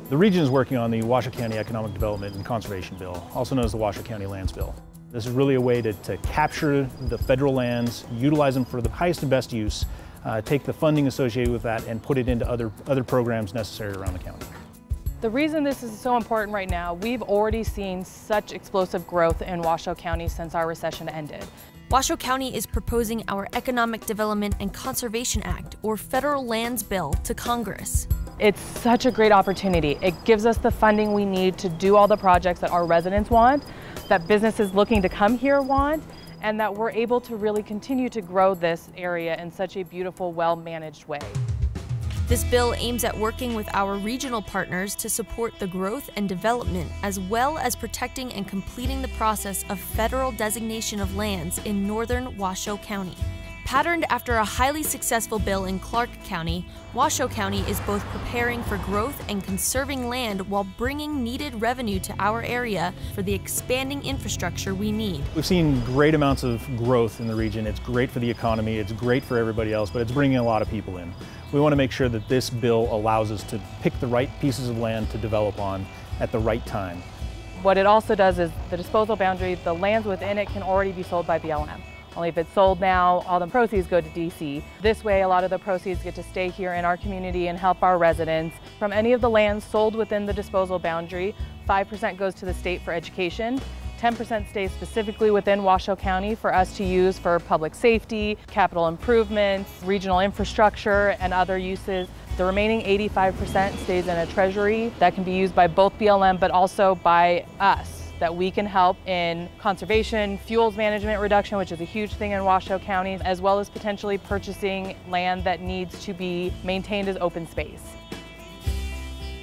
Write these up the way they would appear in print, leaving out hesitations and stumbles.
The region is working on the Washoe County Economic Development and Conservation Bill, also known as the Washoe County Lands Bill. This is really a way to capture the federal lands, utilize them for the highest and best use, take the funding associated with that and put it into other programs necessary around the county. The reason this is so important right now, we've already seen such explosive growth in Washoe County since our recession ended. Washoe County is proposing our Economic Development and Conservation Act, or Federal Lands Bill, to Congress. It's such a great opportunity. It gives us the funding we need to do all the projects that our residents want, that businesses looking to come here want, and that we're able to really continue to grow this area in such a beautiful, well-managed way. This bill aims at working with our regional partners to support the growth and development, as well as protecting and completing the process of federal designation of lands in northern Washoe County. Patterned after a highly successful bill in Clark County, Washoe County is both preparing for growth and conserving land while bringing needed revenue to our area for the expanding infrastructure we need. We've seen great amounts of growth in the region. It's great for the economy, it's great for everybody else, but it's bringing a lot of people in. We want to make sure that this bill allows us to pick the right pieces of land to develop on at the right time. What it also does is the disposal boundary, the lands within it can already be sold by BLM. Only if it's sold now, all the proceeds go to DC. This way, a lot of the proceeds get to stay here in our community and help our residents. From any of the lands sold within the disposal boundary, 5% goes to the state for education, 10% stays specifically within Washoe County for us to use for public safety, capital improvements, regional infrastructure, and other uses. The remaining 85% stays in a treasury that can be used by both BLM but also by us, that we can help in conservation, fuels management reduction, which is a huge thing in Washoe County, as well as potentially purchasing land that needs to be maintained as open space.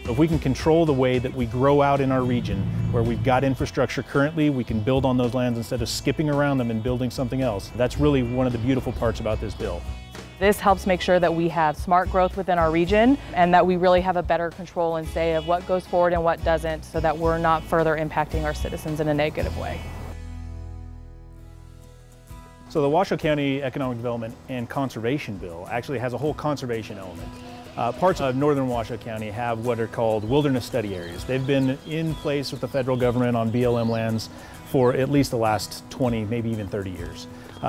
If we can control the way that we grow out in our region, where we've got infrastructure currently, we can build on those lands instead of skipping around them and building something else. That's really one of the beautiful parts about this bill. This helps make sure that we have smart growth within our region and that we really have a better control and say of what goes forward and what doesn't, so that we're not further impacting our citizens in a negative way. So the Washoe County Economic Development and Conservation Bill actually has a whole conservation element. Parts of northern Washoe County have what are called wilderness study areas. They've been in place with the federal government on BLM lands for at least the last 20, maybe even 30 years.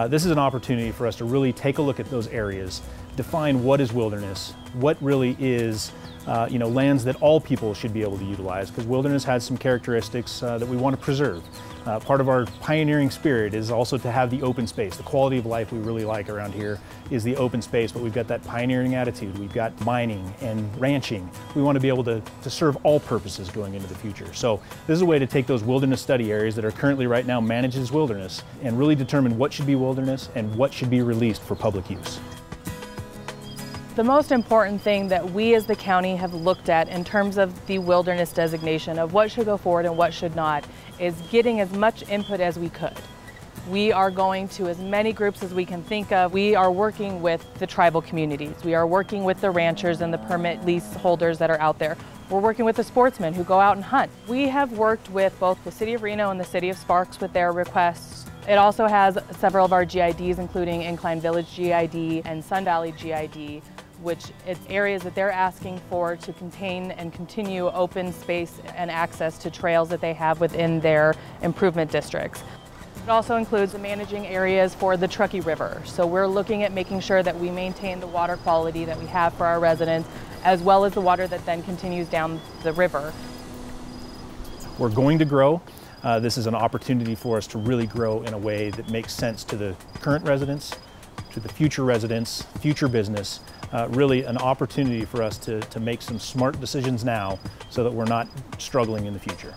This is an opportunity for us to really take a look at those areas, define what is wilderness, what really is lands that all people should be able to utilize, because wilderness has some characteristics that we want to preserve. Part of our pioneering spirit is also to have the open space. The quality of life we really like around here is the open space, but we've got that pioneering attitude. We've got mining and ranching. We want to be able to serve all purposes going into the future. So this is a way to take those wilderness study areas that are currently right now managed as wilderness and really determine what should be wilderness and what should be released for public use. The most important thing that we as the county have looked at in terms of the wilderness designation of what should go forward and what should not is getting as much input as we could. We are going to as many groups as we can think of. We are working with the tribal communities. We are working with the ranchers and the permit lease holders that are out there. We're working with the sportsmen who go out and hunt. We have worked with both the City of Reno and the City of Sparks with their requests. It also has several of our GIDs, including Incline Village GID and Sun Valley GID, which is areas that they're asking for to contain and continue open space and access to trails that they have within their improvement districts. It also includes the managing areas for the Truckee River. So we're looking at making sure that we maintain the water quality that we have for our residents, as well as the water that then continues down the river. We're going to grow. This is an opportunity for us to really grow in a way that makes sense to the current residents, to the future residents, future business. Really an opportunity for us to make some smart decisions now so that we're not struggling in the future.